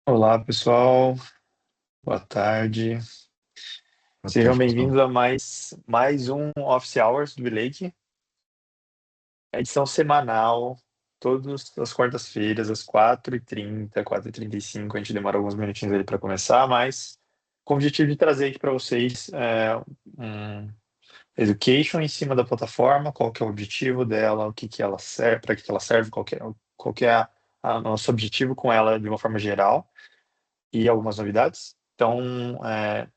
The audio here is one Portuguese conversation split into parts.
Olá, pessoal. Boa tarde. Boa Sejam tarde, pessoal. bem-vindos a mais um Office Hours do Bilake, edição semanal, todas as quartas-feiras, às 4h30, 4h35. A gente demora alguns minutinhos ali para começar, mas com o objetivo de trazer aqui para vocês um education em cima da plataforma, qual que é o objetivo dela, o que que ela serve, para que que ela serve, qual que é nosso objetivo com ela de uma forma geral. E algumas novidades. Então,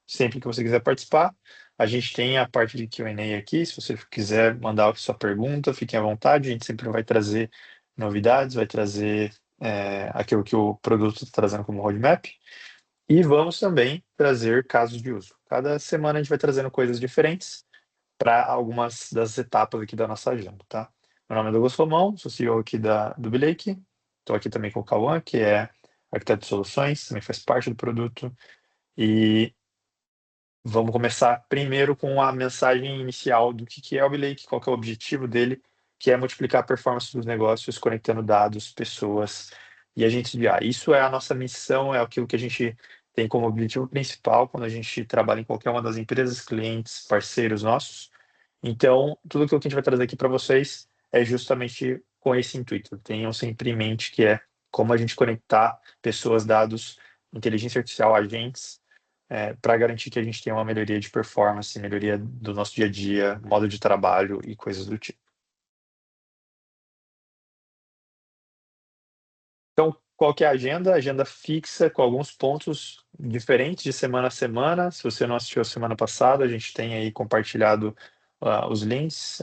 sempre que você quiser participar, a gente tem a parte de Q&A aqui. Se você quiser mandar a sua pergunta, fiquem à vontade. A gente sempre vai trazer novidades, vai trazer aquilo que o produto está trazendo como roadmap. E vamos também trazer casos de uso. Cada semana a gente vai trazendo coisas diferentes para algumas das etapas aqui da nossa agenda, tá? Meu nome é Douglas Romão, sou CEO aqui do Bilake. Estou aqui também com o Cauã, que é arquiteto de soluções, também faz parte do produto. E vamos começar primeiro com a mensagem inicial do que é o Bilake, qual que é o objetivo dele, que é multiplicar a performance dos negócios, conectando dados, pessoas e agentes de IA. Isso é a nossa missão, é aquilo que a gente tem como objetivo principal quando a gente trabalha em qualquer uma das empresas, clientes, parceiros nossos. Então, tudo aquilo que a gente vai trazer aqui para vocês é justamente com esse intuito. Tenham sempre em mente que é como a gente conectar pessoas, dados, inteligência artificial, agentes, para garantir que a gente tenha uma melhoria de performance, melhoria do nosso dia a dia, modo de trabalho e coisas do tipo. Então, qual que é a agenda? Agenda fixa com alguns pontos diferentes de semana a semana. Se você não assistiu a semana passada, a gente tem aí compartilhado os links.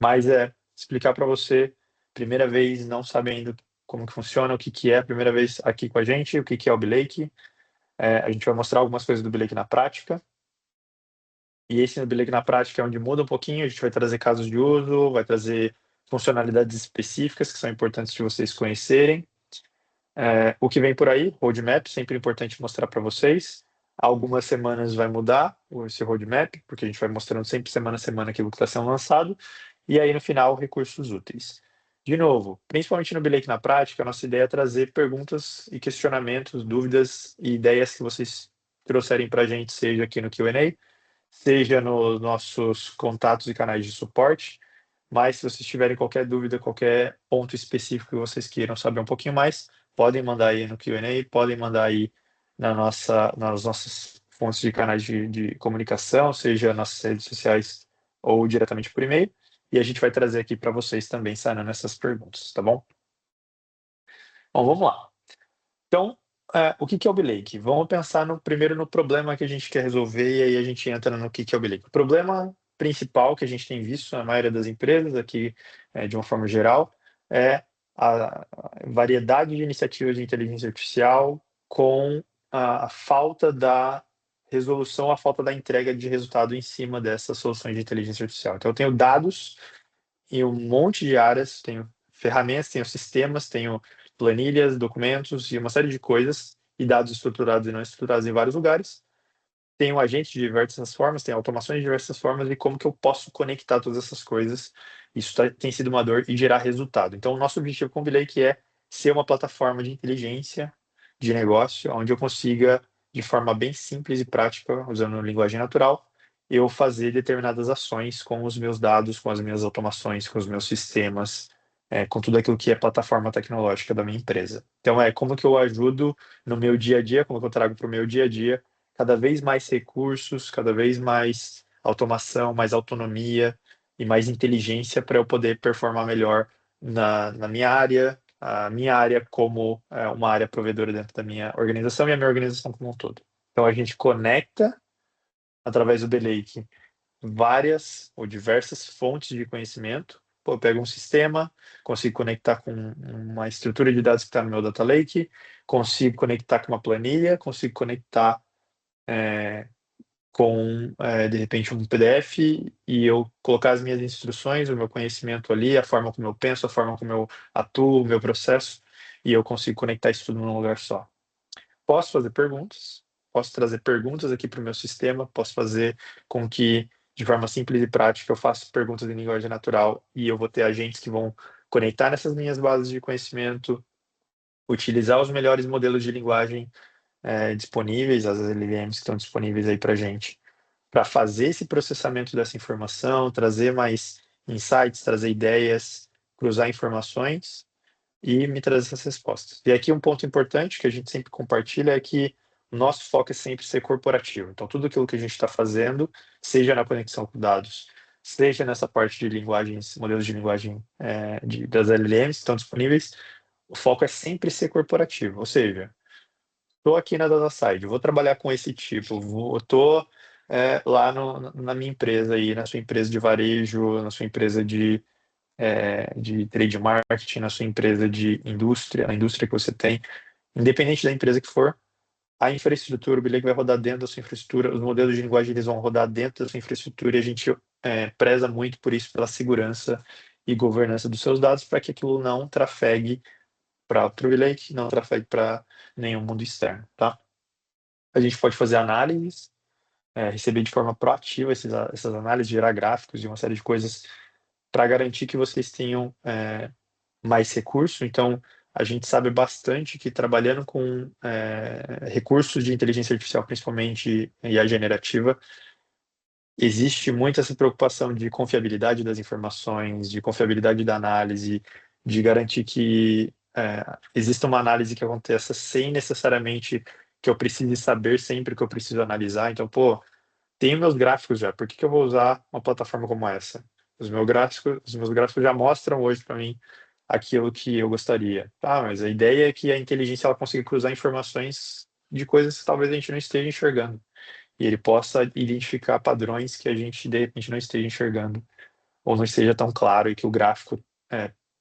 Mas explicar para você, primeira vez não sabendo como que funciona, o que que é, a primeira vez aqui com a gente, o que que é o Bilake. A gente vai mostrar algumas coisas do Bilake na prática. E esse Bilake na prática é onde muda um pouquinho, a gente vai trazer casos de uso, vai trazer funcionalidades específicas que são importantes de vocês conhecerem. O que vem por aí, roadmap, sempre importante mostrar para vocês. Algumas semanas vai mudar esse roadmap, porque a gente vai mostrando sempre semana a semana aquilo que está sendo lançado. E aí, no final, recursos úteis. De novo, principalmente no Bilake na prática, a nossa ideia é trazer perguntas e questionamentos, dúvidas e ideias que vocês trouxerem para a gente, seja aqui no Q&A, seja nos nossos contatos e canais de suporte. Mas se vocês tiverem qualquer dúvida, qualquer ponto específico que vocês queiram saber um pouquinho mais, podem mandar aí no Q&A, podem mandar aí nas nossas fontes de canais de comunicação, seja nas redes sociais ou diretamente por e-mail, e a gente vai trazer aqui para vocês também sanando essas perguntas, tá bom? Bom, vamos lá. Então, o que que é o Bilake? Vamos pensar primeiro no problema que a gente quer resolver e aí a gente entra no que é o Bilake. O problema principal que a gente tem visto na maioria das empresas aqui, de uma forma geral, é a variedade de iniciativas de inteligência artificial com a falta da resolução, a falta da entrega de resultado em cima dessas soluções de inteligência artificial. Então, eu tenho dados em um monte de áreas, tenho ferramentas, tenho sistemas, tenho planilhas, documentos e uma série de coisas, e dados estruturados e não estruturados em vários lugares. Tenho agentes de diversas formas, tenho automações de diversas formas, e como que eu posso conectar todas essas coisas. Isso tem sido uma dor e gerar resultado. Então, o nosso objetivo com o Vilake é ser uma plataforma de inteligência de negócio, onde eu consiga, de forma bem simples e prática, usando linguagem natural, eu fazer determinadas ações com os meus dados, com as minhas automações, com os meus sistemas, com tudo aquilo que é plataforma tecnológica da minha empresa. Então, como que eu ajudo no meu dia a dia, como que eu trago para o meu dia a dia cada vez mais recursos, cada vez mais automação, mais autonomia e mais inteligência para eu poder performar melhor na minha área, a minha área como uma área provedora dentro da minha organização e a minha organização como um todo. Então, a gente conecta, através do Belake, várias ou diversas fontes de conhecimento. Pô, eu pego um sistema, consigo conectar com uma estrutura de dados que está no meu Data Lake, consigo conectar com uma planilha, consigo conectar com, de repente, um PDF e eu colocar as minhas instruções, o meu conhecimento ali, a forma como eu penso, a forma como eu atuo, o meu processo, e eu consigo conectar isso tudo num lugar só. Posso fazer perguntas, posso trazer perguntas aqui para o meu sistema, posso fazer com que, de forma simples e prática, eu faça perguntas em linguagem natural e eu vou ter agentes que vão conectar nessas minhas bases de conhecimento, utilizar os melhores modelos de linguagem disponíveis, as LLMs que estão disponíveis aí para a gente, para fazer esse processamento dessa informação, trazer mais insights, trazer ideias, cruzar informações e me trazer essas respostas. E aqui um ponto importante que a gente sempre compartilha é que o nosso foco é sempre ser corporativo. Então, tudo aquilo que a gente está fazendo, seja na conexão com dados, seja nessa parte de linguagens, modelos de linguagem das LLMs que estão disponíveis, o foco é sempre ser corporativo. Ou seja, estou aqui na DataSide, vou trabalhar com esse tipo, estou lá na minha empresa aí, na sua empresa de varejo, na sua empresa de trade marketing, na sua empresa de indústria, na indústria que você tem, independente da empresa que for, a infraestrutura, o Bilek vai rodar dentro da sua infraestrutura, os modelos de linguagem eles vão rodar dentro da sua infraestrutura e a gente preza muito por isso, pela segurança e governança dos seus dados, para que aquilo não trafegue para outro Bilek, não trafegue para nenhum mundo externo, tá? A gente pode fazer análises, receber de forma proativa essas análises, gerar gráficos e uma série de coisas para garantir que vocês tenham mais recurso. Então, a gente sabe bastante que trabalhando com recursos de inteligência artificial, principalmente IA generativa, existe muito essa preocupação de confiabilidade das informações, de confiabilidade da análise, de garantir que exista uma análise que aconteça sem necessariamente que eu precise saber sempre que eu preciso analisar. Então, pô, tenho meus gráficos já, por que que eu vou usar uma plataforma como essa? Os meus gráficos já mostram hoje para mim aquilo que eu gostaria. Tá, mas a ideia é que a inteligência ela consiga cruzar informações de coisas que talvez a gente não esteja enxergando. E ele possa identificar padrões que a gente, de repente, não esteja enxergando, ou não esteja tão claro, e que o gráfico,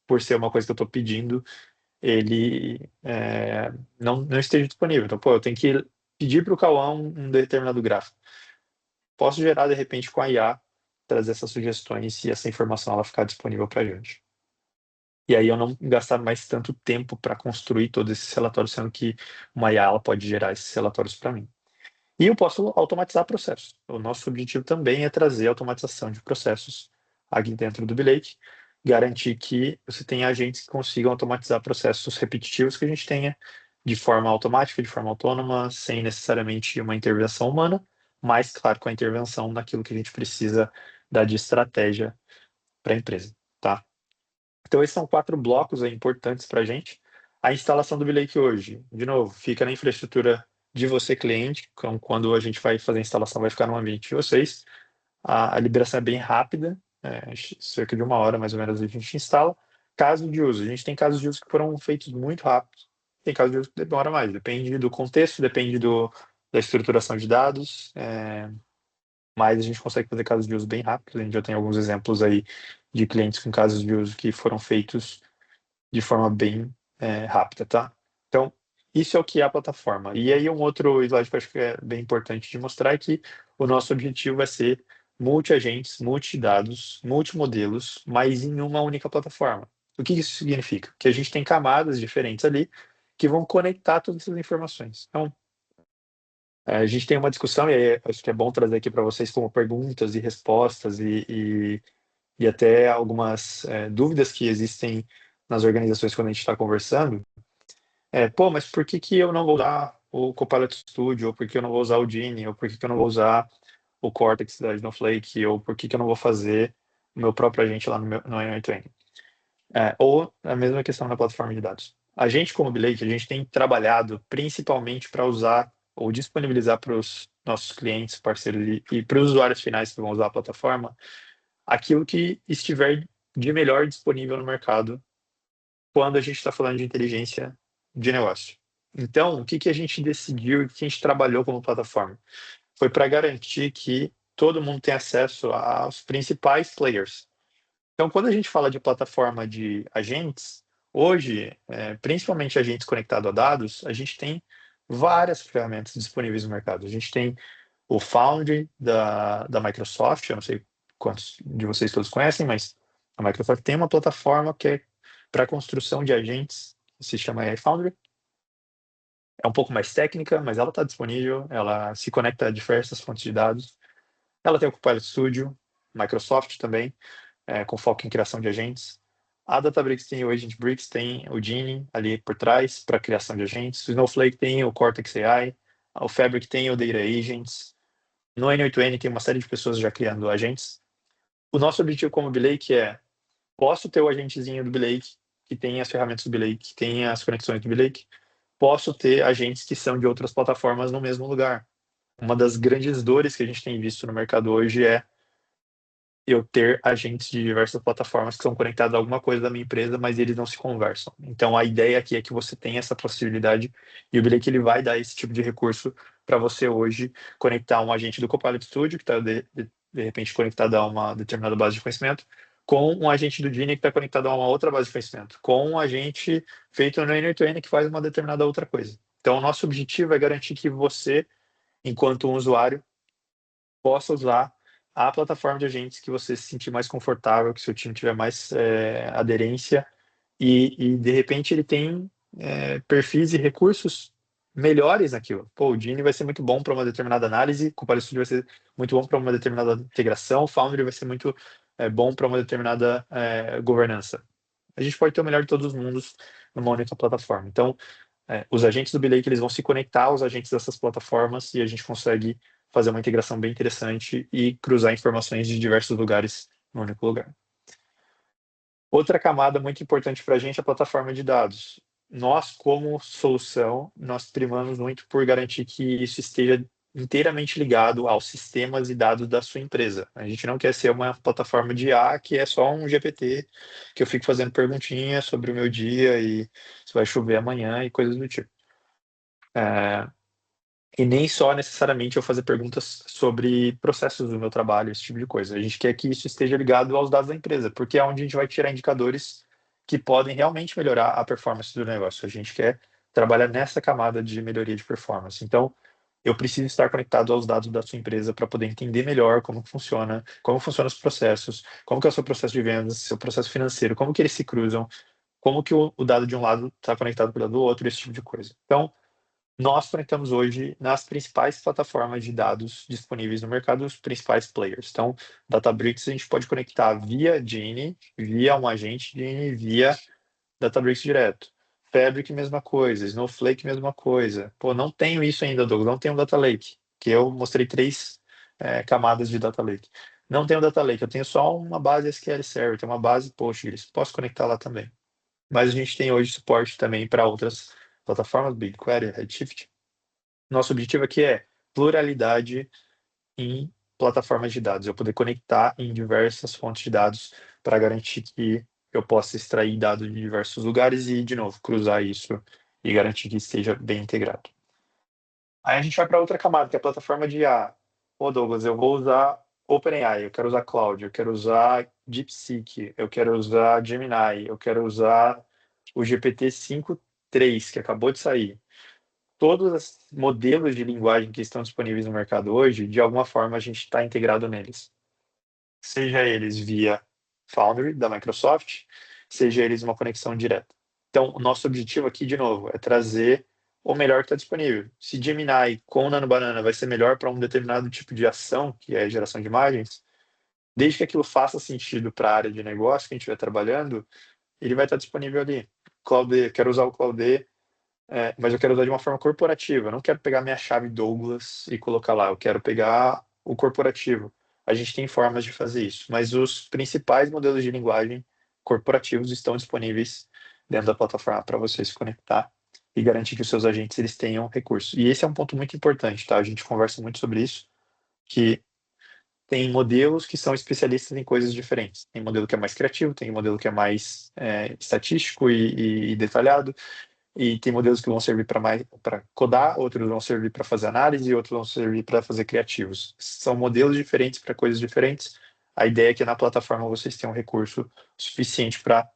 por ser uma coisa que eu estou pedindo, ele não esteja disponível. Então, pô, eu tenho que pedir para o Cauã um determinado gráfico. Posso gerar, de repente, com a IA, trazer essas sugestões e essa informação ela ficar disponível para a gente. E aí eu não gastar mais tanto tempo para construir todos esses relatórios, sendo que uma IA ela pode gerar esses relatórios para mim. E eu posso automatizar processos. O nosso objetivo também é trazer automatização de processos aqui dentro do Bilake, garantir que você tenha agentes que consigam automatizar processos repetitivos que a gente tenha de forma automática, de forma autônoma, sem necessariamente uma intervenção humana, mas, claro, com a intervenção naquilo que a gente precisa dar de estratégia para a empresa, tá? Então, esses são 4 blocos aí importantes para a gente. A instalação do Bilake hoje, de novo, fica na infraestrutura de você, cliente. Então, quando a gente vai fazer a instalação, vai ficar no ambiente de vocês. A liberação é bem rápida, cerca de 1 hora mais ou menos a gente instala. Caso de uso, a gente tem casos de uso que foram feitos muito rápido. Tem casos de uso que demora mais, depende do contexto, depende da estruturação de dados, mas a gente consegue fazer casos de uso bem rápidos. A gente já tem alguns exemplos aí de clientes com casos de uso que foram feitos de forma bem rápida, tá? Então, isso é o que é a plataforma. E aí, um outro slide que eu acho que é bem importante de mostrar é que o nosso objetivo é ser multi-agentes, multi-dados, multimodelos, mas em uma única plataforma. O que isso significa? Que a gente tem camadas diferentes ali que vão conectar todas essas informações. Então, a gente tem uma discussão, e aí acho que é bom trazer aqui para vocês como perguntas e respostas e até algumas dúvidas que existem nas organizações quando a gente está conversando. Pô, mas por que que eu não vou usar o Copilot Studio, ou por que eu não vou usar o Genie, ou por que que eu não vou usar o Cortex da Snowflake, ou por que que eu não vou fazer o meu próprio agente lá no AI20? Ou a mesma questão na plataforma de dados. A gente, como Bilate, a gente tem trabalhado principalmente para usar ou disponibilizar para os nossos clientes, parceiros e para os usuários finais que vão usar a plataforma, aquilo que estiver de melhor disponível no mercado quando a gente está falando de inteligência de negócio. Então, o que que a gente decidiu e o que a gente trabalhou como plataforma? Foi para garantir que todo mundo tem acesso aos principais players. Então, quando a gente fala de plataforma de agentes, hoje, principalmente agentes conectados a dados, a gente tem várias ferramentas disponíveis no mercado. A gente tem o Foundry da Microsoft, eu não sei quantos de vocês todos conhecem, mas a Microsoft tem uma plataforma que é para construção de agentes, que se chama AI Foundry. É um pouco mais técnica, mas ela está disponível, ela se conecta a diversas fontes de dados. Ela tem o Copilot Studio, Microsoft também, com foco em criação de agentes. A Databricks tem o AgentBricks, tem o Genie ali por trás para criação de agentes. O Snowflake tem o Cortex AI. O Fabric tem o Data Agents. No N8N tem uma série de pessoas já criando agentes. O nosso objetivo como Blake é, posso ter o agentezinho do Blake, que tem as ferramentas do Blake, que tem as conexões do Blake. Posso ter agentes que são de outras plataformas no mesmo lugar. Uma das grandes dores que a gente tem visto no mercado hoje é eu ter agentes de diversas plataformas que são conectados a alguma coisa da minha empresa, mas eles não se conversam. Então, a ideia aqui é que você tenha essa possibilidade e o Bilek ele vai dar esse tipo de recurso para você hoje conectar um agente do Copilot Studio, que está de repente conectado a uma determinada base de conhecimento, com um agente do Genie que está conectado a uma outra base de conhecimento, com um agente feito no N8N que faz uma determinada outra coisa. Então, o nosso objetivo é garantir que você, enquanto um usuário, possa usar a plataforma de agentes que você se sentir mais confortável, que seu time tiver mais aderência e de repente ele tem perfis e recursos melhores naquilo. Pô, o Genie vai ser muito bom para uma determinada análise, o Copilot Studio vai ser muito bom para uma determinada integração, o Foundry vai ser muito bom para uma determinada governança. A gente pode ter o melhor de todos os mundos numa única plataforma. Então, os agentes do Belay eles vão se conectar aos agentes dessas plataformas e a gente consegue fazer uma integração bem interessante e cruzar informações de diversos lugares no único lugar. Outra camada muito importante para a gente é a plataforma de dados. Nós, como solução, nós primamos muito por garantir que isso esteja inteiramente ligado aos sistemas e dados da sua empresa. A gente não quer ser uma plataforma de IA que é só um GPT, que eu fico fazendo perguntinhas sobre o meu dia e se vai chover amanhã e coisas do tipo. E nem só necessariamente eu fazer perguntas sobre processos do meu trabalho, esse tipo de coisa. A gente quer que isso esteja ligado aos dados da empresa, porque é onde a gente vai tirar indicadores que podem realmente melhorar a performance do negócio. A gente quer trabalhar nessa camada de melhoria de performance. Então, eu preciso estar conectado aos dados da sua empresa para poder entender melhor como funcionam os processos, como que é o seu processo de vendas, seu processo financeiro, como que eles se cruzam, como que o dado de um lado está conectado com o dado do outro, esse tipo de coisa. Então, nós conectamos hoje nas principais plataformas de dados disponíveis no mercado, os principais players. Então, Databricks a gente pode conectar via Genie, via um agente Genie, via Databricks direto. Fabric, mesma coisa. Snowflake, mesma coisa. Pô, não tenho isso ainda, Douglas. Não tenho Data Lake, que eu mostrei 3 camadas de Data Lake. Não tenho Data Lake, eu tenho só uma base SQL Server, tenho uma base Postgres. Posso conectar lá também. Mas a gente tem hoje suporte também para outras plataformas, BigQuery, Redshift. Nosso objetivo aqui é pluralidade em plataformas de dados, eu poder conectar em diversas fontes de dados para garantir que eu possa extrair dados de diversos lugares e, de novo, cruzar isso e garantir que esteja bem integrado. Aí a gente vai para outra camada, que é a plataforma de IA. Ô, Douglas, eu vou usar OpenAI, eu quero usar Cloud, eu quero usar DeepSeek, eu quero usar Gemini, eu quero usar o GPT-5.3, que acabou de sair. Todos os modelos de linguagem que estão disponíveis no mercado hoje, de alguma forma a gente está integrado neles. Seja eles via Foundry da Microsoft, seja eles uma conexão direta. Então, o nosso objetivo aqui, de novo, é trazer o melhor que está disponível. Se Gemini com Nano Banana vai ser melhor para um determinado tipo de ação, que é a geração de imagens, desde que aquilo faça sentido para a área de negócio que a gente estiver trabalhando, ele vai estar disponível ali. Cloud, quero usar o Cloud, mas eu quero usar de uma forma corporativa. Eu não quero pegar minha chave Douglas e colocar lá. Eu quero pegar o corporativo. A gente tem formas de fazer isso, mas os principais modelos de linguagem corporativos estão disponíveis dentro da plataforma para você se conectar e garantir que os seus agentes eles tenham recursos. E esse é um ponto muito importante, tá? A gente conversa muito sobre isso, que tem modelos que são especialistas em coisas diferentes. Tem modelo que é mais criativo, tem modelo que é mais estatístico e detalhado, e tem modelos que vão servir para codar, outros vão servir para fazer análise, e outros vão servir para fazer criativos. São modelos diferentes para coisas diferentes. A ideia é que na plataforma vocês tenham um recurso suficiente para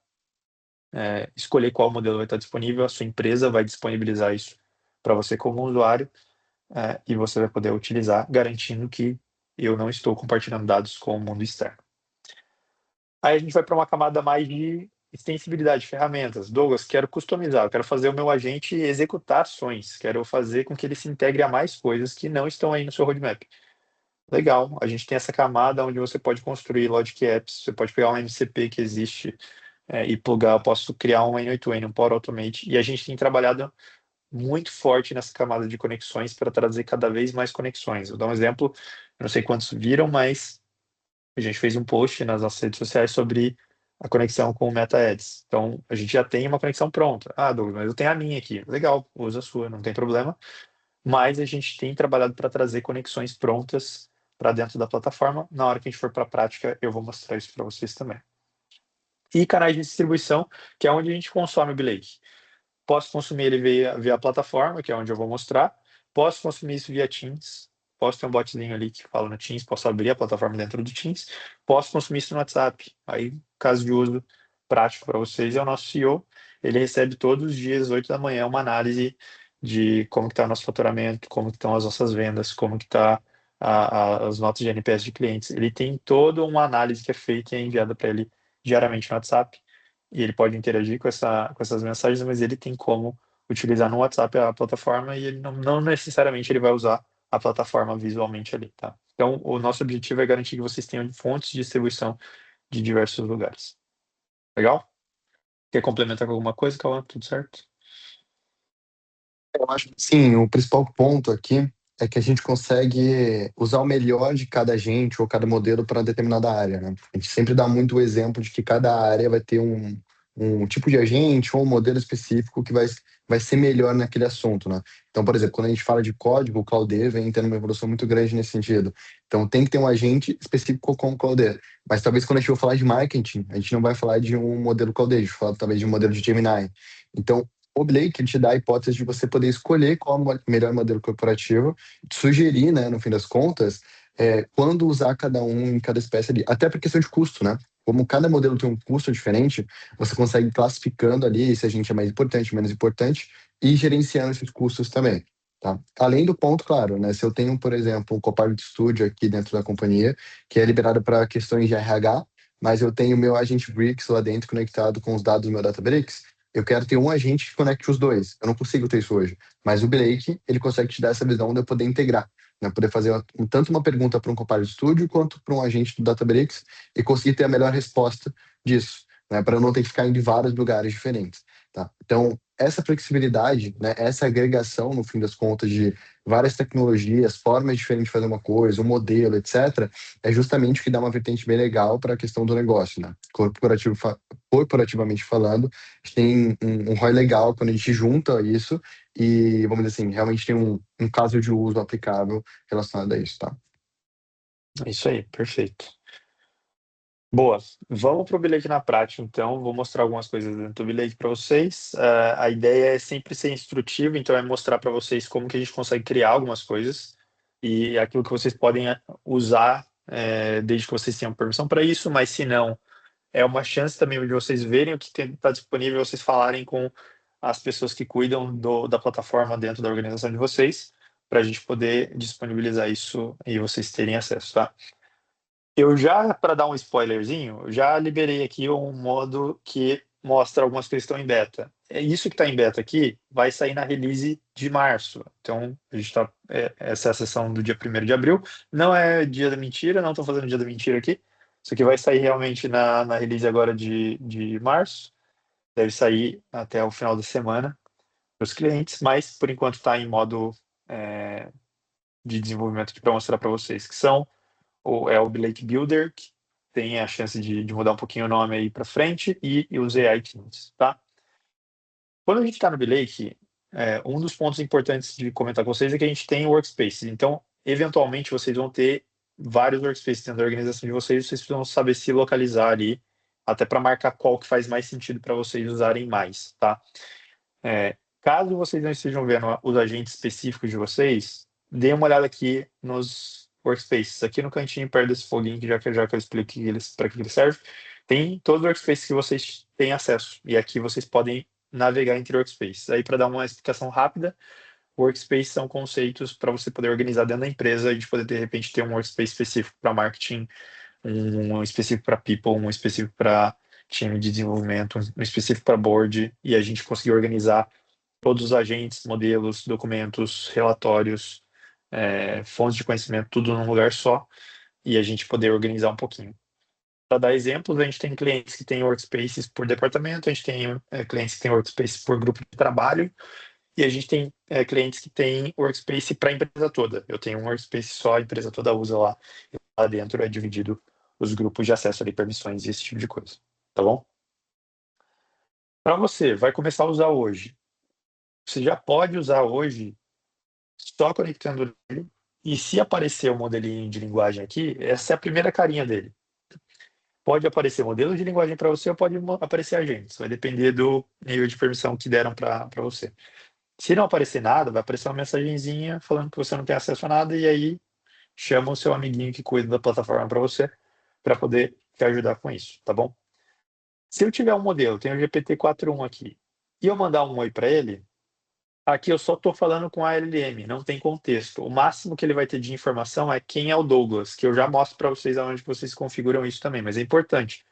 escolher qual modelo vai estar disponível. A sua empresa vai disponibilizar isso para você como usuário, e você vai poder utilizar, garantindo que eu não estou compartilhando dados com o mundo externo. Aí a gente vai para uma camada mais de extensibilidade de ferramentas. Douglas, quero customizar, quero fazer o meu agente executar ações, quero fazer com que ele se integre a mais coisas que não estão aí no seu roadmap. Legal, a gente tem essa camada onde você pode construir Logic Apps, você pode pegar um MCP que existe e plugar, eu posso criar um N8N, um Power Automate, e a gente tem trabalhado muito forte nessa camada de conexões para trazer cada vez mais conexões. Vou dar um exemplo, eu não sei quantos viram, mas a gente fez um post nas nossas redes sociais sobre a conexão com o Meta Ads. Então, a gente já tem uma conexão pronta. Ah, Douglas, mas eu tenho a minha aqui. Legal, usa a sua, não tem problema. Mas a gente tem trabalhado para trazer conexões prontas para dentro da plataforma. Na hora que a gente for para a prática, eu vou mostrar isso para vocês também. E canais de distribuição, que é onde a gente consome o Blake. Posso consumir ele via a plataforma, que é onde eu vou mostrar. Posso consumir isso via Teams. Posso ter um botzinho ali que fala no Teams. Posso abrir a plataforma dentro do Teams. Posso consumir isso no WhatsApp. Aí, caso de uso prático para vocês, é o nosso CEO. Ele recebe todos os dias, 8 da manhã, uma análise de como que está o nosso faturamento, como que estão as nossas vendas, como que está as notas de NPS de clientes. Ele tem toda uma análise que é feita e é enviada para ele diariamente no WhatsApp e ele pode interagir com essas mensagens, mas ele tem como utilizar no WhatsApp a plataforma e ele não necessariamente ele vai usar a plataforma visualmente ali, tá? Então, o nosso objetivo é garantir que vocês tenham fontes de distribuição de diversos lugares. Legal? Quer complementar com alguma coisa, Cauã? Tudo certo? Eu acho que sim, o principal ponto aqui é que a gente consegue usar o melhor de cada agente ou cada modelo para determinada área, né? A gente sempre dá muito o exemplo de que cada área vai ter um tipo de agente ou um modelo específico que vai ser melhor naquele assunto, né? Então, por exemplo, quando a gente fala de código, o Cloudera vem tendo uma evolução muito grande nesse sentido. Então, tem que ter um agente específico com o Cloudera. Mas talvez quando a gente for falar de marketing, a gente não vai falar de um modelo Cloudera, a gente vai falar talvez de um modelo de Gemini. Então, o Blake ele te dá a hipótese de você poder escolher qual é o melhor modelo corporativo, sugerir, né, no fim das contas, quando usar cada um em cada espécie ali, até por questão de custo, né? Como cada modelo tem um custo diferente, você consegue ir classificando ali se a gente é mais importante, menos importante, e gerenciando esses custos também. Tá? Além do ponto, claro, né? Se eu tenho, por exemplo, um Copilot Studio aqui dentro da companhia, que é liberado para questões de RH, mas eu tenho o meu agente Bricks lá dentro conectado com os dados do meu Databricks, eu quero ter um agente que conecte os dois. Eu não consigo ter isso hoje. Mas o Blake, ele consegue te dar essa visão de eu poder integrar, né? Poder fazer tanto uma pergunta para um Copilot Studio quanto para um agente do Databricks e conseguir ter a melhor resposta disso, né? Para eu não ter que ficar indo em vários lugares diferentes, tá? Então, essa flexibilidade, né? Essa agregação, no fim das contas, de várias tecnologias, formas diferentes de fazer uma coisa, um modelo, etc., é justamente o que dá uma vertente bem legal para a questão do negócio, né? Corporativamente falando, a gente tem um ROI legal quando a gente junta isso e, vamos dizer assim, realmente tem um caso de uso aplicável relacionado a isso, tá? É isso aí, perfeito. Boa, vamos para o bilhete na prática, então. Vou mostrar algumas coisas dentro do bilhete para vocês. A ideia é sempre ser instrutiva, então é mostrar para vocês como que a gente consegue criar algumas coisas e aquilo que vocês podem usar, desde que vocês tenham permissão para isso, mas se não, é uma chance também de vocês verem o que está disponível, vocês falarem com as pessoas que cuidam da plataforma dentro da organização de vocês, para a gente poder disponibilizar isso e vocês terem acesso, tá? Eu já, para dar um spoilerzinho, já liberei aqui um modo que mostra algumas coisas que estão em beta. Isso que está em beta aqui vai sair na release de março. Então, a gente está. Essa é a sessão do dia 1º de abril. Não é dia da mentira, não estou fazendo dia da mentira aqui. Isso aqui vai sair realmente na release agora de março. Deve sair até o final da semana para os clientes, mas por enquanto está em modo é, de desenvolvimento para mostrar para vocês, que são o Blake Builder, que tem a chance de mudar um pouquinho o nome aí para frente, e os AI Teams, tá? Quando a gente está no Blake, um dos pontos importantes de comentar com vocês é que a gente tem workspaces. Então, eventualmente, vocês vão ter vários workspaces dentro da organização de vocês, vocês precisam saber se localizar ali, até para marcar qual que faz mais sentido para vocês usarem mais, tá? Caso vocês não estejam vendo os agentes específicos de vocês, dê uma olhada aqui nos workspaces. Aqui no cantinho, perto desse foguinho, que já que eu expliquei para que ele serve, tem todos os workspaces que vocês têm acesso. E aqui vocês podem navegar entre workspaces. Aí, para dar uma explicação rápida, workspaces são conceitos para você poder organizar dentro da empresa e de poder, de repente, ter um workspace específico para marketing, um específico para people, um específico para time de desenvolvimento, um específico para board, e a gente conseguir organizar todos os agentes, modelos, documentos, relatórios, fontes de conhecimento, tudo num lugar só, e a gente poder organizar um pouquinho. Para dar exemplos, a gente tem clientes que têm workspaces por departamento, a gente tem clientes que têm workspaces por grupo de trabalho, e a gente tem clientes que têm workspace para a empresa toda. Eu tenho um workspace só, a empresa toda usa lá. E lá dentro é dividido os grupos de acesso ali, permissões e esse tipo de coisa. Tá bom? Para você, vai começar a usar hoje. Você já pode usar hoje só conectando ele. E se aparecer o modelinho de linguagem aqui, essa é a primeira carinha dele. Pode aparecer modelo de linguagem para você ou pode aparecer agentes. Vai depender do nível de permissão que deram para você. Se não aparecer nada, vai aparecer uma mensagenzinha falando que você não tem acesso a nada e aí chama o seu amiguinho que cuida da plataforma para você para poder te ajudar com isso, tá bom? Se eu tiver um modelo, tem o GPT-4.1 aqui, e eu mandar um oi para ele, aqui eu só estou falando com a LLM, não tem contexto. O máximo que ele vai ter de informação é quem é o Douglas, que eu já mostro para vocês aonde vocês configuram isso também, mas é importante.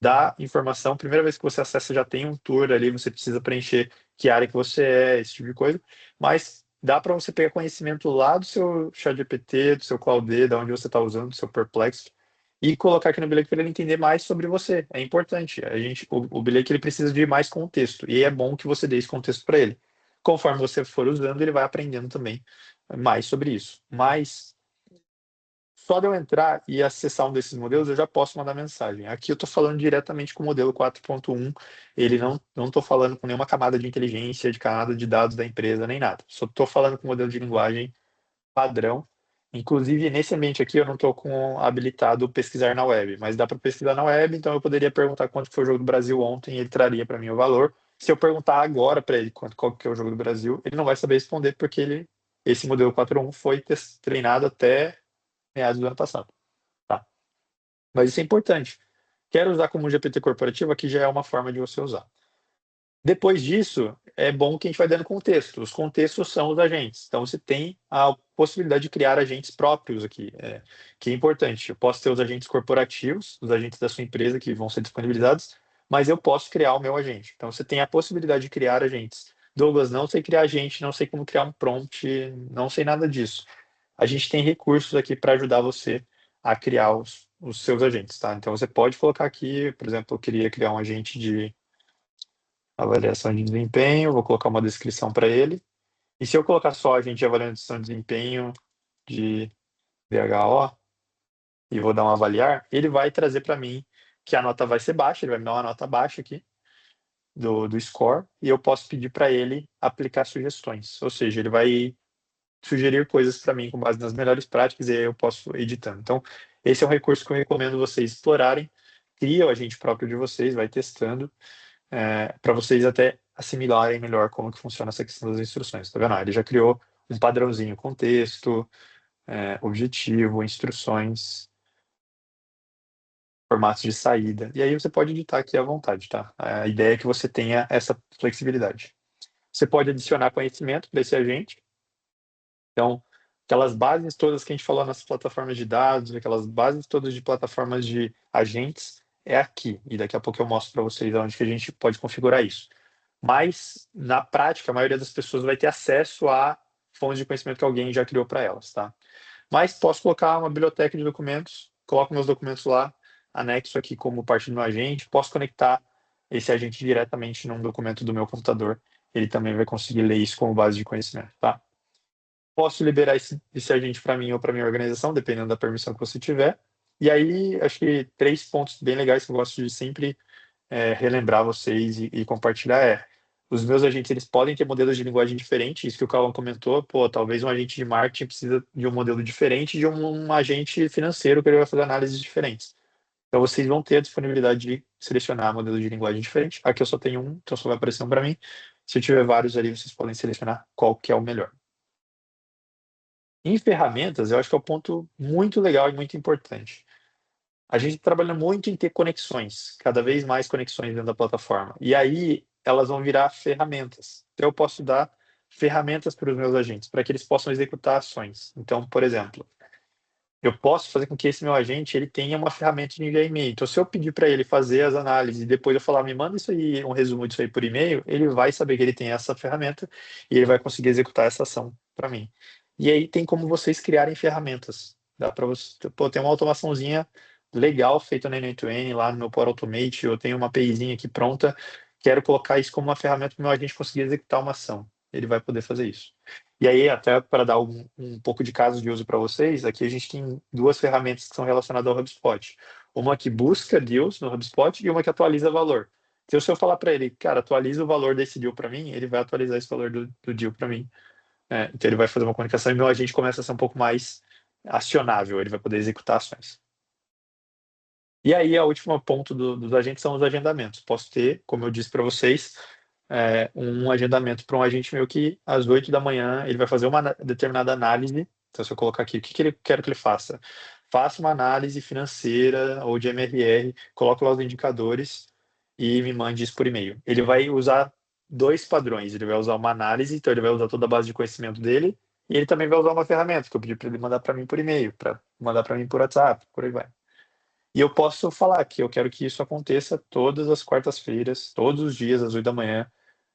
Dá informação, primeira vez que você acessa já tem um tour ali, você precisa preencher que área que você é, esse tipo de coisa, mas dá para você pegar conhecimento lá do seu ChatGPT, do seu Claude, da onde você está usando, do seu Perplexity, e colocar aqui no Bilek para ele entender mais sobre você. É importante. O Bilek ele precisa de mais contexto, e é bom que você dê esse contexto para ele. Conforme você for usando, ele vai aprendendo também mais sobre isso. Mas só de eu entrar e acessar um desses modelos, eu já posso mandar mensagem. Aqui eu estou falando diretamente com o modelo 4.1, ele não estou falando com nenhuma camada de inteligência, de camada de dados da empresa, nem nada. Só estou falando com o modelo de linguagem padrão. Inclusive, nesse ambiente aqui, eu não estou habilitado pesquisar na web, mas dá para pesquisar na web, então eu poderia perguntar quanto foi o jogo do Brasil ontem, e ele traria para mim o valor. Se eu perguntar agora para ele qual que é o jogo do Brasil, ele não vai saber responder, porque esse modelo 4.1 foi treinado até meados do ano passado. Tá? Mas isso é importante. Quero usar como GPT corporativo, aqui já é uma forma de você usar. Depois disso, é bom que a gente vai dando contexto. Os contextos são os agentes. Então, você tem a possibilidade de criar agentes próprios aqui, que é importante. Eu posso ter os agentes corporativos, os agentes da sua empresa que vão ser disponibilizados, mas eu posso criar o meu agente. Então, você tem a possibilidade de criar agentes. Douglas, não sei criar agente, não sei como criar um prompt, não sei nada disso. A gente tem recursos aqui para ajudar você a criar os seus agentes, tá? Então, você pode colocar aqui, por exemplo, eu queria criar um agente de avaliação de desempenho, vou colocar uma descrição para ele. E se eu colocar só agente de avaliação de desempenho de BHO e vou dar um avaliar, ele vai trazer para mim que a nota vai ser baixa, ele vai me dar uma nota baixa aqui do score, e eu posso pedir para ele aplicar sugestões. Ou seja, ele vai sugerir coisas para mim com base nas melhores práticas e aí eu posso editando. Então, esse é um recurso que eu recomendo vocês explorarem. Cria o agente próprio de vocês, vai testando, para vocês até assimilarem melhor como que funciona essa questão das instruções. Tá vendo? Ele já criou um padrãozinho com texto, objetivo, instruções, formatos de saída. E aí você pode editar aqui à vontade, tá? A ideia é que você tenha essa flexibilidade. Você pode adicionar conhecimento para esse agente. Então, aquelas bases todas que a gente falou nas plataformas de dados, aquelas bases todas de plataformas de agentes, é aqui. E daqui a pouco eu mostro para vocês onde que a gente pode configurar isso. Mas, na prática, a maioria das pessoas vai ter acesso a fontes de conhecimento que alguém já criou para elas, tá? Mas posso colocar uma biblioteca de documentos, coloco meus documentos lá, anexo aqui como parte do meu agente, posso conectar esse agente diretamente num documento do meu computador, ele também vai conseguir ler isso como base de conhecimento, tá? Posso liberar esse agente para mim ou para minha organização, dependendo da permissão que você tiver. E aí, acho que 3 pontos bem legais que eu gosto de sempre relembrar vocês e compartilhar os meus agentes eles podem ter modelos de linguagem diferentes, isso que o Cauã comentou, pô, talvez um agente de marketing precisa de um modelo diferente de um agente financeiro que ele vai fazer análises diferentes. Então vocês vão ter a disponibilidade de selecionar modelos de linguagem diferentes. Aqui eu só tenho um, então só vai aparecer um para mim. Se eu tiver vários ali, vocês podem selecionar qual que é o melhor. Em ferramentas, eu acho que é um ponto muito legal e muito importante. A gente trabalha muito em ter conexões, cada vez mais conexões dentro da plataforma. E aí elas vão virar ferramentas. Então eu posso dar ferramentas para os meus agentes, para que eles possam executar ações. Então, por exemplo, eu posso fazer com que esse meu agente ele tenha uma ferramenta de enviar e-mail. Então, se eu pedir para ele fazer as análises e depois eu falar, me manda isso aí, um resumo disso aí por e-mail, ele vai saber que ele tem essa ferramenta e ele vai conseguir executar essa ação para mim. E aí tem como vocês criarem ferramentas. Dá para você, pô, tem uma automaçãozinha legal feito na N8N, lá no meu Power Automate, eu tenho uma APIzinha aqui pronta, quero colocar isso como uma ferramenta para o meu agente conseguir executar uma ação. Ele vai poder fazer isso. E aí, até para dar um pouco de caso de uso para vocês, aqui a gente tem duas ferramentas que são relacionadas ao HubSpot. Uma que busca deals no HubSpot e uma que atualiza valor. Então, se eu falar para ele, cara, atualiza o valor desse deal para mim, ele vai atualizar esse valor do deal para mim. Então, ele vai fazer uma comunicação e meu agente começa a ser um pouco mais acionável, ele vai poder executar ações. E aí, a última ponto dos agentes são os agendamentos. Posso ter, como eu disse para vocês, um agendamento para um agente meu que às 8 da manhã ele vai fazer uma determinada análise. Então, se eu colocar aqui, o que ele quero que ele faça? Faça uma análise financeira ou de MRR, coloque lá os indicadores e me mande isso por e-mail. Ele vai usar dois padrões. Ele vai usar uma análise, então ele vai usar toda a base de conhecimento dele, e ele também vai usar uma ferramenta que eu pedi para ele mandar para mim por e-mail, para mandar para mim por WhatsApp, por aí vai. E eu posso falar que eu quero que isso aconteça todas as quartas-feiras, todos os dias, às 8 da manhã,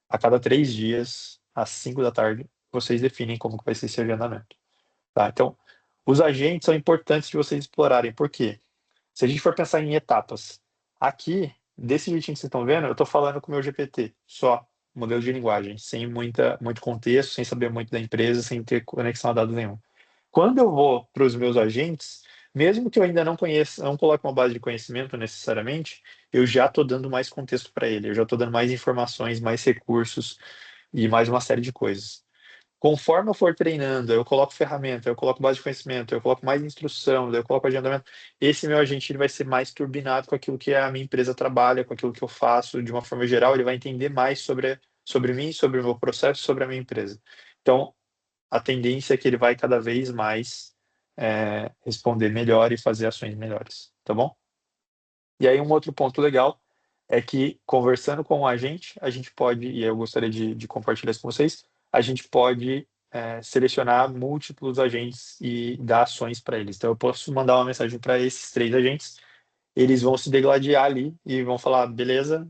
a cada 3 dias, às 5 da tarde, vocês definem como que vai ser esse agendamento. Tá? Então, os agentes são importantes de vocês explorarem. Por quê? Se a gente for pensar em etapas, aqui, desse jeitinho que vocês estão vendo, eu estou falando com o meu GPT, só, modelo de linguagem, sem muito contexto, sem saber muito da empresa, sem ter conexão a dados nenhum. Quando eu vou para os meus agentes, mesmo que eu ainda não conheça, não coloque uma base de conhecimento necessariamente, eu já estou dando mais contexto para ele, eu já estou dando mais informações, mais recursos e mais uma série de coisas. Conforme eu for treinando, eu coloco ferramenta, eu coloco base de conhecimento, eu coloco mais instrução, eu coloco agendamento, esse meu agente ele vai ser mais turbinado com aquilo que a minha empresa trabalha, com aquilo que eu faço, de uma forma geral, ele vai entender mais sobre mim, sobre o meu processo, sobre a minha empresa. Então, a tendência é que ele vai cada vez mais responder melhor e fazer ações melhores, tá bom? E aí um outro ponto legal é que conversando com o agente, a gente pode, e eu gostaria de compartilhar isso com vocês, a gente pode selecionar múltiplos agentes e dar ações para eles. Então eu posso mandar uma mensagem para esses 3 agentes, eles vão se degladiar ali e vão falar, beleza,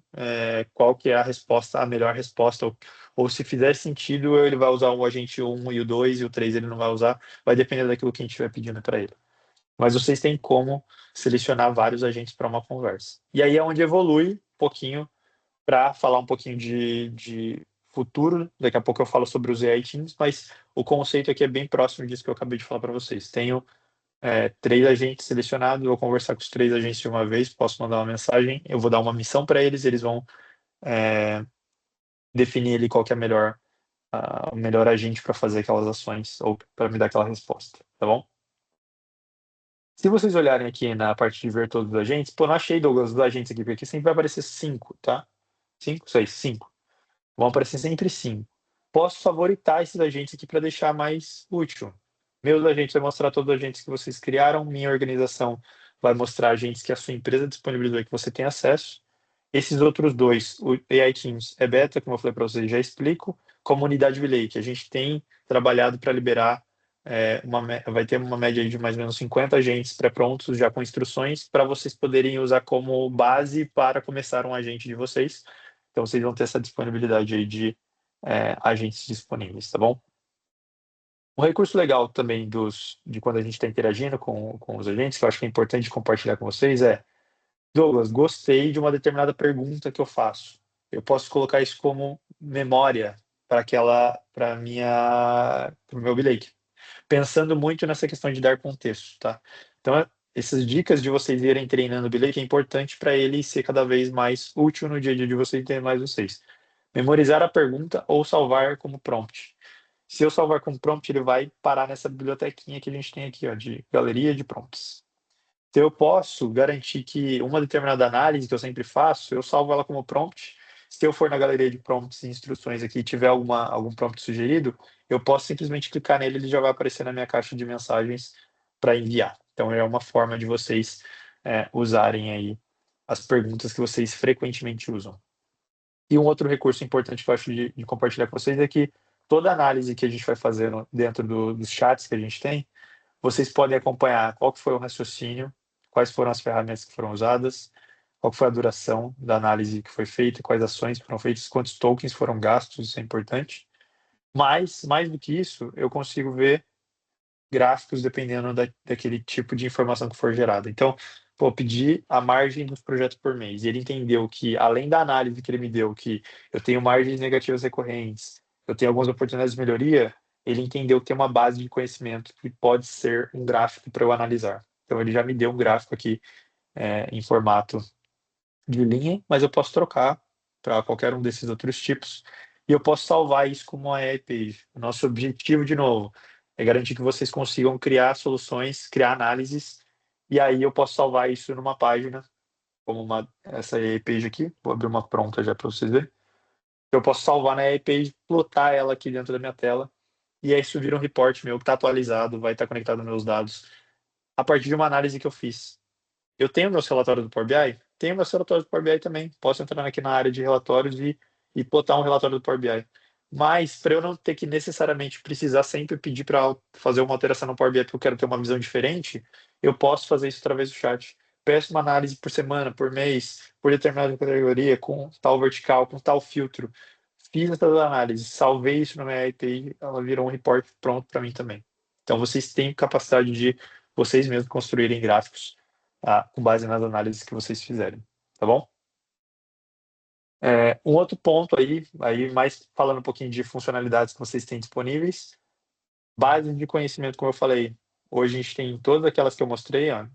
qual que é a resposta, a melhor resposta, ou se fizer sentido, ele vai usar o agente 1 e o 2 e o 3 ele não vai usar, vai depender daquilo que a gente estiver pedindo para ele. Mas vocês têm como selecionar vários agentes para uma conversa. E aí é onde evolui um pouquinho para falar um pouquinho de futuro. Daqui a pouco eu falo sobre os AI Teams, mas o conceito aqui é bem próximo disso que eu acabei de falar para vocês. Tenho 3 agentes selecionados, vou conversar com os 3 agentes de uma vez, posso mandar uma mensagem, eu vou dar uma missão para eles, eles vão definir ali qual que é o melhor agente para fazer aquelas ações ou para me dar aquela resposta, tá bom? Se vocês olharem aqui na parte de ver todos os agentes, pô, não achei, Douglas, os agentes aqui, porque aqui sempre vai aparecer 5, tá? 5, 6, 5. Vão aparecer sempre 5. Posso favoritar esses agentes aqui para deixar mais útil. Meus agentes vai mostrar todos os agentes que vocês criaram, minha organização vai mostrar agentes que a sua empresa disponibilizou e que você tem acesso. Esses outros dois, o AI Teams é beta, como eu falei para vocês, já explico. Comunidade Relay, que a gente tem trabalhado para liberar, vai ter uma média de mais ou menos 50 agentes pré-prontos, já com instruções, para vocês poderem usar como base para começar um agente de vocês. Então, vocês vão ter essa disponibilidade aí de agentes disponíveis, tá bom? Um recurso legal também de quando a gente está interagindo com os agentes, que eu acho que é importante compartilhar com vocês, Douglas, gostei de uma determinada pergunta que eu faço. Eu posso colocar isso como memória para o meu bilhete, pensando muito nessa questão de dar contexto, tá? Então, essas dicas de vocês irem treinando o bilhete é importante para ele ser cada vez mais útil no dia a dia de vocês e ter mais vocês. Memorizar a pergunta ou salvar como prompt. Se eu salvar como prompt, ele vai parar nessa bibliotequinha que a gente tem aqui, ó, de galeria de prompts. Então, eu posso garantir que uma determinada análise que eu sempre faço, eu salvo ela como prompt. Se eu for na galeria de prompts e instruções aqui e tiver algum prompt sugerido, eu posso simplesmente clicar nele e ele já vai aparecer na minha caixa de mensagens para enviar. Então, é uma forma de vocês usarem aí as perguntas que vocês frequentemente usam. E um outro recurso importante que eu acho de compartilhar com vocês é que toda análise que a gente vai fazendo dentro dos chats que a gente tem, vocês podem acompanhar qual que foi o raciocínio, quais foram as ferramentas que foram usadas, qual que foi a duração da análise que foi feita, quais ações foram feitas, quantos tokens foram gastos, isso é importante. Mas, mais do que isso, eu consigo ver gráficos dependendo daquele tipo de informação que for gerada. Então, vou pedir a margem dos projetos por mês. E ele entendeu que, além da análise que ele me deu, que eu tenho margens negativas recorrentes, eu tenho algumas oportunidades de melhoria, ele entendeu que tem uma base de conhecimento que pode ser um gráfico para eu analisar. Então, ele já me deu um gráfico aqui em formato de linha, mas eu posso trocar para qualquer um desses outros tipos e eu posso salvar isso como uma AI page. O nosso objetivo, de novo, é garantir que vocês consigam criar soluções, criar análises, e aí eu posso salvar isso numa página, como essa AI page aqui. Vou abrir uma pronta já para vocês verem. Eu posso salvar na AI page, plotar ela aqui dentro da minha tela, e aí isso vira um report meu que está atualizado, vai estar conectado aos meus dados, a partir de uma análise que eu fiz. Eu tenho meus relatórios do Power BI? Tenho meus relatórios do Power BI também. Posso entrar aqui na área de relatórios e botar um relatório do Power BI. Mas, para eu não ter que necessariamente precisar sempre pedir para fazer uma alteração no Power BI porque eu quero ter uma visão diferente, eu posso fazer isso através do chat. Peço uma análise por semana, por mês, por determinada categoria, com tal vertical, com tal filtro. Fiz essas análises, salvei isso na minha API, ela virou um report pronto para mim também. Então, vocês têm capacidade de vocês mesmos construírem gráficos com base nas análises que vocês fizerem, tá bom? Um outro ponto aí mais falando um pouquinho de funcionalidades que vocês têm disponíveis, base de conhecimento, como eu falei, hoje a gente tem todas aquelas que eu mostrei, ó.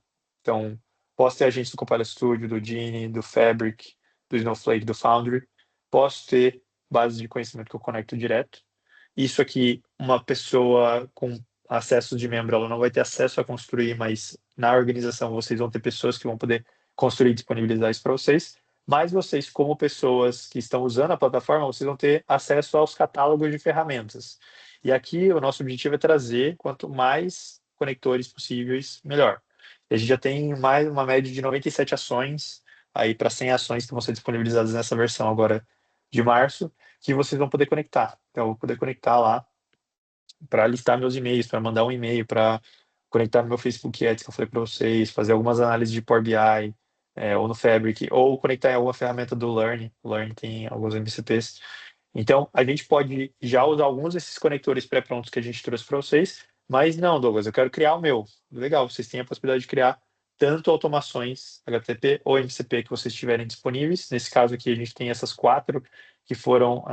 Então, posso ter agentes do Copilot Studio, do Genie, do Fabric, do Snowflake, do Foundry, posso ter bases de conhecimento que eu conecto direto. Isso aqui, uma pessoa com acesso de membro, ela não vai ter acesso a construir, mas na organização vocês vão ter pessoas que vão poder construir e disponibilizar isso para vocês. Mas vocês, como pessoas que estão usando a plataforma, vocês vão ter acesso aos catálogos de ferramentas. E aqui o nosso objetivo é trazer quanto mais conectores possíveis, melhor. A gente já tem mais uma média de 97 ações, aí para 100 ações que vão ser disponibilizadas nessa versão agora de março, que vocês vão poder conectar. Então, eu vou poder conectar lá para listar meus e-mails, para mandar um e-mail, para conectar no meu Facebook Ads, que eu falei para vocês, fazer algumas análises de Power BI, ou no Fabric, ou conectar em alguma ferramenta do Learn. O Learn tem alguns MCPs. Então, a gente pode já usar alguns desses conectores pré-prontos que a gente trouxe para vocês, mas não, Douglas, eu quero criar o meu. Legal, vocês têm a possibilidade de criar tanto automações HTTP ou MCP que vocês tiverem disponíveis. Nesse caso aqui, a gente tem essas 4 que foram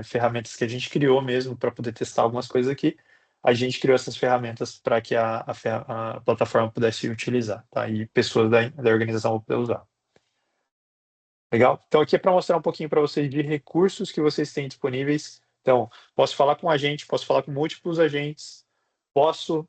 ferramentas que a gente criou mesmo para poder testar algumas coisas aqui. A gente criou essas ferramentas para que a plataforma pudesse utilizar, tá? E pessoas da organização vão poder usar. Legal? Então, aqui é para mostrar um pouquinho para vocês de recursos que vocês têm disponíveis. Então, posso falar com um agente, posso falar com múltiplos agentes, posso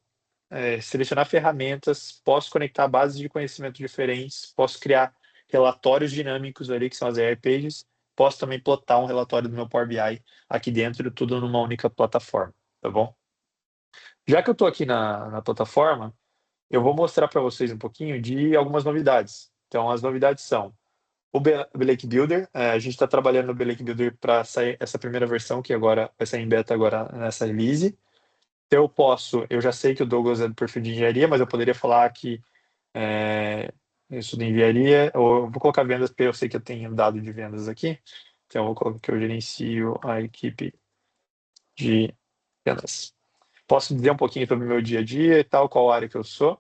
selecionar ferramentas, posso conectar bases de conhecimento diferentes, posso criar relatórios dinâmicos ali, que são as AI Pages, posso também plotar um relatório do meu Power BI aqui dentro, tudo numa única plataforma, tá bom? Já que eu estou aqui na plataforma, eu vou mostrar para vocês um pouquinho de algumas novidades. Então, as novidades são o Belake Builder. A gente está trabalhando no Belake Builder para sair essa primeira versão, que agora vai sair em beta agora nessa release. Eu já sei que o Douglas é do perfil de engenharia, mas eu poderia falar que eu estudo engenharia, ou eu vou colocar vendas, porque eu sei que eu tenho dado de vendas aqui. Então, eu vou colocar que eu gerencio a equipe de vendas. Posso dizer um pouquinho sobre o meu dia a dia e tal, qual área que eu sou.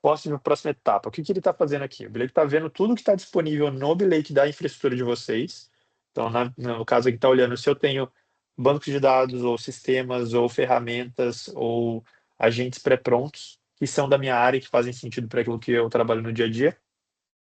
Posso ir para a próxima etapa. O que ele está fazendo aqui? O Belake está vendo tudo que está disponível no Belake da infraestrutura de vocês. Então, no caso aqui, está olhando se eu tenho bancos de dados, ou sistemas, ou ferramentas, ou agentes pré-prontos, que são da minha área e que fazem sentido para aquilo que eu trabalho no dia a dia.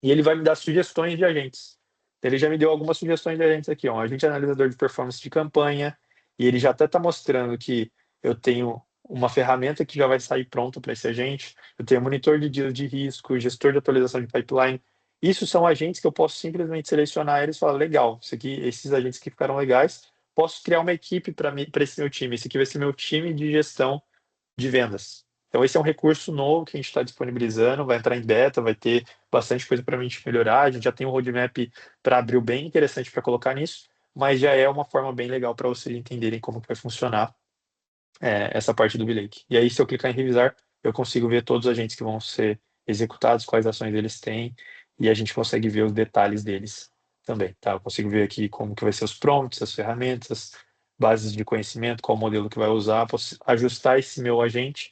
E ele vai me dar sugestões de agentes. Ele já me deu algumas sugestões de agentes aqui. Ó, um agente analisador de performance de campanha, e ele já até está mostrando que eu tenho uma ferramenta que já vai sair pronta para esse agente. Eu tenho monitor de dias de risco, gestor de atualização de pipeline. Isso são agentes que eu posso simplesmente selecionar eles e falar, legal, esses agentes que ficaram legais, posso criar uma equipe para esse meu time. Esse aqui vai ser meu time de gestão de vendas. Então, esse é um recurso novo que a gente está disponibilizando, vai entrar em beta, vai ter bastante coisa para a gente melhorar. A gente já tem um roadmap para abrir bem interessante para colocar nisso, mas já é uma forma bem legal para vocês entenderem como que vai funcionar essa parte do Belake. E aí, se eu clicar em revisar, eu consigo ver todos os agentes que vão ser executados, quais ações eles têm, e a gente consegue ver os detalhes deles também, tá? Eu consigo ver aqui como que vai ser os prompts, as ferramentas, bases de conhecimento, qual modelo que vai usar, posso ajustar esse meu agente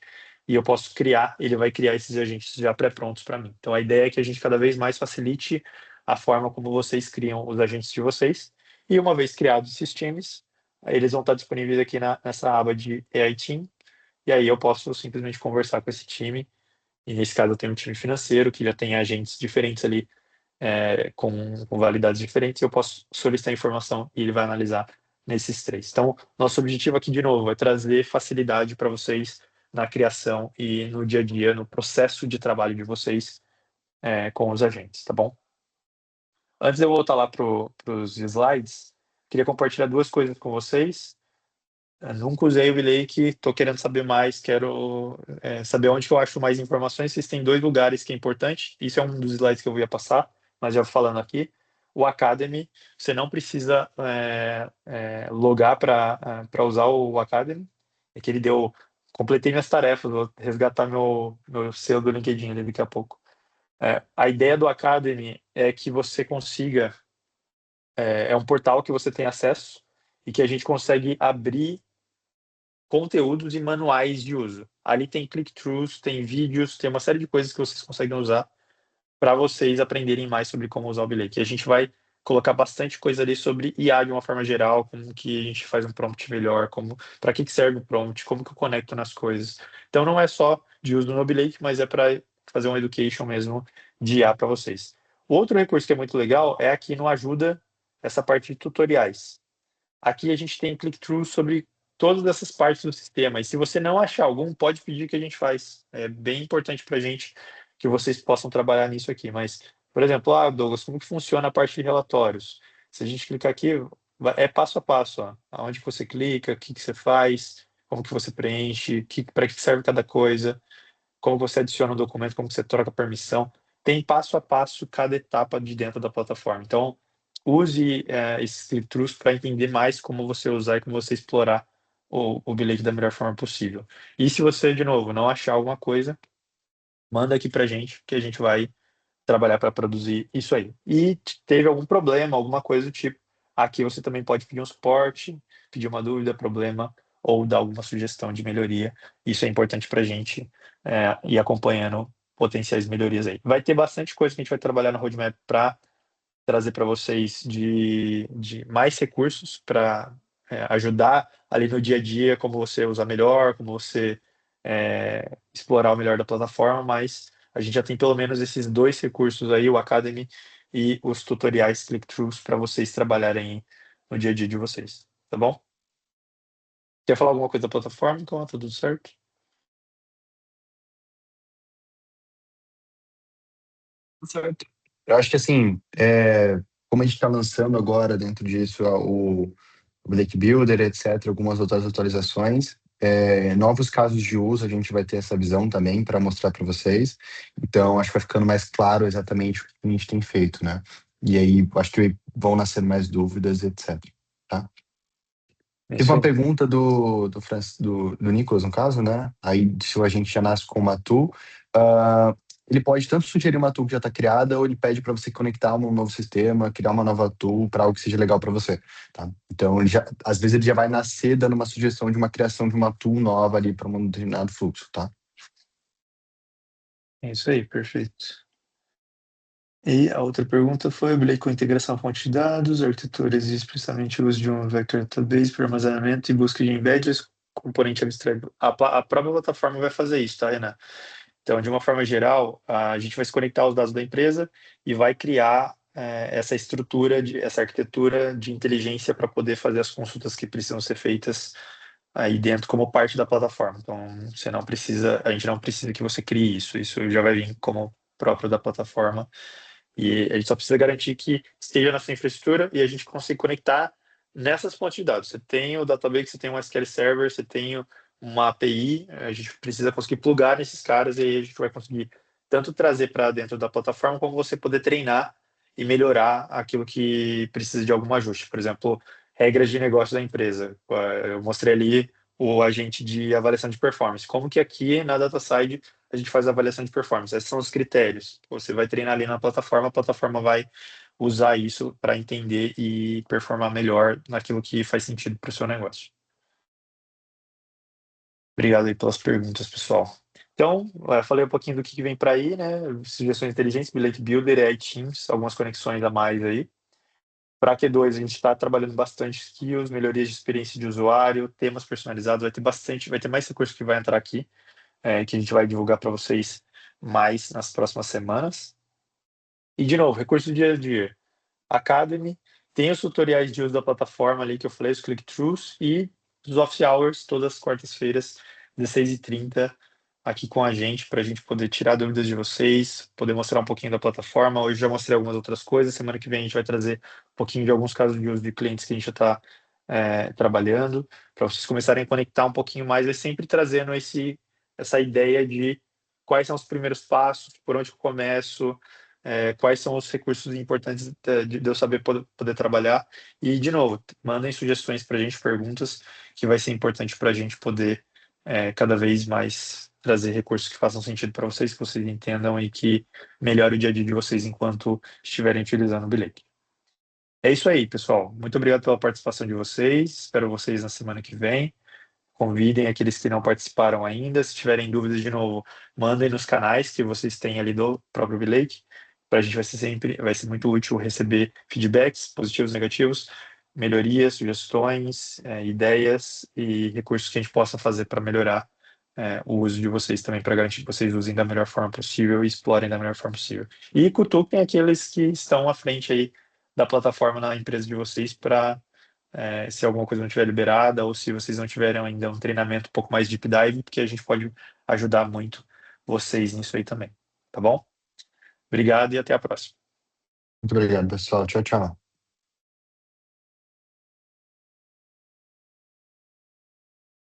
e eu posso criar, ele vai criar esses agentes já pré-prontos para mim. Então a ideia é que a gente cada vez mais facilite a forma como vocês criam os agentes de vocês, e uma vez criados esses times, eles vão estar disponíveis aqui nessa aba de AI Team, e aí eu posso simplesmente conversar com esse time, e nesse caso eu tenho um time financeiro que já tem agentes diferentes ali, com validades diferentes, e eu posso solicitar informação e ele vai analisar nesses três. Então, nosso objetivo aqui, de novo, é trazer facilidade para vocês na criação e no dia a dia, no processo de trabalho de vocês com os agentes, tá bom? Antes de eu voltar lá para os slides, queria compartilhar duas coisas com vocês. Eu nunca usei o Lake, estou querendo saber mais, quero saber onde que eu acho mais informações. Vocês têm dois lugares que é importante, isso é um dos slides que eu ia passar, mas já falando aqui. O Academy, você não precisa logar para usar o Academy, é que ele deu, completei minhas tarefas, vou resgatar meu selo do LinkedIn ali daqui a pouco. A ideia do Academy é que você consiga, é um portal que você tem acesso e que a gente consegue abrir conteúdos e manuais de uso. Ali tem click-throughs, tem vídeos, tem uma série de coisas que vocês conseguem usar para vocês aprenderem mais sobre como usar o Bilek. E a gente vai colocar bastante coisa ali sobre IA de uma forma geral, como que a gente faz um prompt melhor, como para que serve o prompt, como que eu conecto nas coisas. Então não é só de uso no Bilek, mas é para fazer um education mesmo de IA para vocês. O outro recurso que é muito legal é aqui no Ajuda, essa parte de tutoriais. Aqui a gente tem click-through sobre todas essas partes do sistema. E se você não achar algum, pode pedir que a gente faz. É bem importante para a gente que vocês possam trabalhar nisso aqui. Mas, por exemplo, Douglas, como que funciona a parte de relatórios? Se a gente clicar aqui, é passo a passo. Ó. Aonde que você clica, o que que você faz, como que você preenche, para que serve cada coisa, como você adiciona um documento, como você troca permissão. Tem passo a passo cada etapa de dentro da plataforma. Então, use esses click-throughs para entender mais como você usar e como você explorar o bilhete da melhor forma possível. E se você, de novo, não achar alguma coisa, manda aqui para a gente, que a gente vai trabalhar para produzir isso aí. E teve algum problema, alguma coisa do tipo, aqui você também pode pedir um suporte, pedir uma dúvida, problema, ou dar alguma sugestão de melhoria. Isso é importante para a gente ir acompanhando potenciais melhorias aí. Vai ter bastante coisa que a gente vai trabalhar no roadmap para trazer para vocês de mais recursos para ajudar ali no dia a dia, como você usar melhor, como você explorar o melhor da plataforma, mas a gente já tem pelo menos esses dois recursos aí, o Academy e os tutoriais click-throughs para vocês trabalharem no dia a dia de vocês, tá bom? Quer falar alguma coisa da plataforma? Então, tá tudo certo? Certo. Eu acho que assim, como a gente está lançando agora dentro disso o Lake Builder, etc., algumas outras atualizações, novos casos de uso, a gente vai ter essa visão também para mostrar para vocês. Então, acho que vai ficando mais claro exatamente o que a gente tem feito, né? E aí, acho que vão nascer mais dúvidas, etc. Tá? É Teve isso uma aí. pergunta do Nicolas, no caso, né? Aí, se a gente já nasce com uma tool, ah, ele pode tanto sugerir uma tool que já está criada, ou ele pede para você conectar um novo sistema, criar uma nova tool para algo que seja legal para você, tá? Então, às vezes ele já vai nascer dando uma sugestão de uma criação de uma tool nova ali para um determinado fluxo, tá? É isso aí, perfeito. E a outra pergunta foi: eu com integração fonte de dados, a arquitetura exige especialmente o uso de um vector database para armazenamento e busca de embeddings, componente abstraído. A própria plataforma vai fazer isso, tá, Renan? Então, de uma forma geral, a gente vai se conectar aos dados da empresa e vai criar essa estrutura, essa arquitetura de inteligência para poder fazer as consultas que precisam ser feitas aí dentro como parte da plataforma. Então, você não precisa, a gente não precisa que você crie isso. Isso já vai vir como próprio da plataforma. E a gente só precisa garantir que esteja na sua infraestrutura e a gente consiga conectar nessas fontes de dados. Você tem o database, você tem um SQL Server, você tem uma API, a gente precisa conseguir plugar nesses caras e aí a gente vai conseguir tanto trazer para dentro da plataforma, como você poder treinar e melhorar aquilo que precisa de algum ajuste. Por exemplo, regras de negócio da empresa. Eu mostrei ali o agente de avaliação de performance. Como que aqui na DataSide a gente faz a avaliação de performance? Esses são os critérios. Você vai treinar ali na plataforma, a plataforma vai usar isso para entender e performar melhor naquilo que faz sentido para o seu negócio. Obrigado aí pelas perguntas, pessoal. Então, falei um pouquinho do que vem para aí, né? Sugestões inteligentes, Billet Builder, AI Teams, algumas conexões a mais aí. Para Q2, a gente está trabalhando bastante skills, melhorias de experiência de usuário, temas personalizados, vai ter bastante, vai ter mais recurso que vai entrar aqui, que a gente vai divulgar para vocês mais nas próximas semanas. E, de novo, recurso do dia a dia. Academy, tem os tutoriais de uso da plataforma ali que eu falei, os click-throughs, e os office hours, todas as quartas-feiras, 16h30, aqui com a gente, para a gente poder tirar dúvidas de vocês, poder mostrar um pouquinho da plataforma. Hoje já mostrei algumas outras coisas, semana que vem a gente vai trazer um pouquinho de alguns casos de uso de clientes que a gente já está trabalhando, para vocês começarem a conectar um pouquinho mais, e sempre trazendo essa ideia de quais são os primeiros passos, por onde eu começo, quais são os recursos importantes de eu saber poder trabalhar. E, de novo, mandem sugestões para a gente, perguntas, que vai ser importante para a gente poder cada vez mais trazer recursos que façam sentido para vocês, que vocês entendam e que melhore o dia a dia de vocês enquanto estiverem utilizando o bilhete. É isso aí, pessoal. Muito obrigado pela participação de vocês. Espero vocês na semana que vem. Convidem aqueles que não participaram ainda. Se tiverem dúvidas de novo, mandem nos canais que vocês têm ali do próprio Bilate. Para a gente vai ser muito útil receber feedbacks, positivos, negativos, melhorias, sugestões, ideias e recursos que a gente possa fazer para melhorar o uso de vocês também, para garantir que vocês usem da melhor forma possível e explorem da melhor forma possível. E cutuquem aqueles que estão à frente aí da plataforma na empresa de vocês para se alguma coisa não estiver liberada ou se vocês não tiverem ainda um treinamento um pouco mais deep dive, porque a gente pode ajudar muito vocês nisso aí também, tá bom? Obrigado e até a próxima. Muito obrigado, pessoal. Tchau, tchau.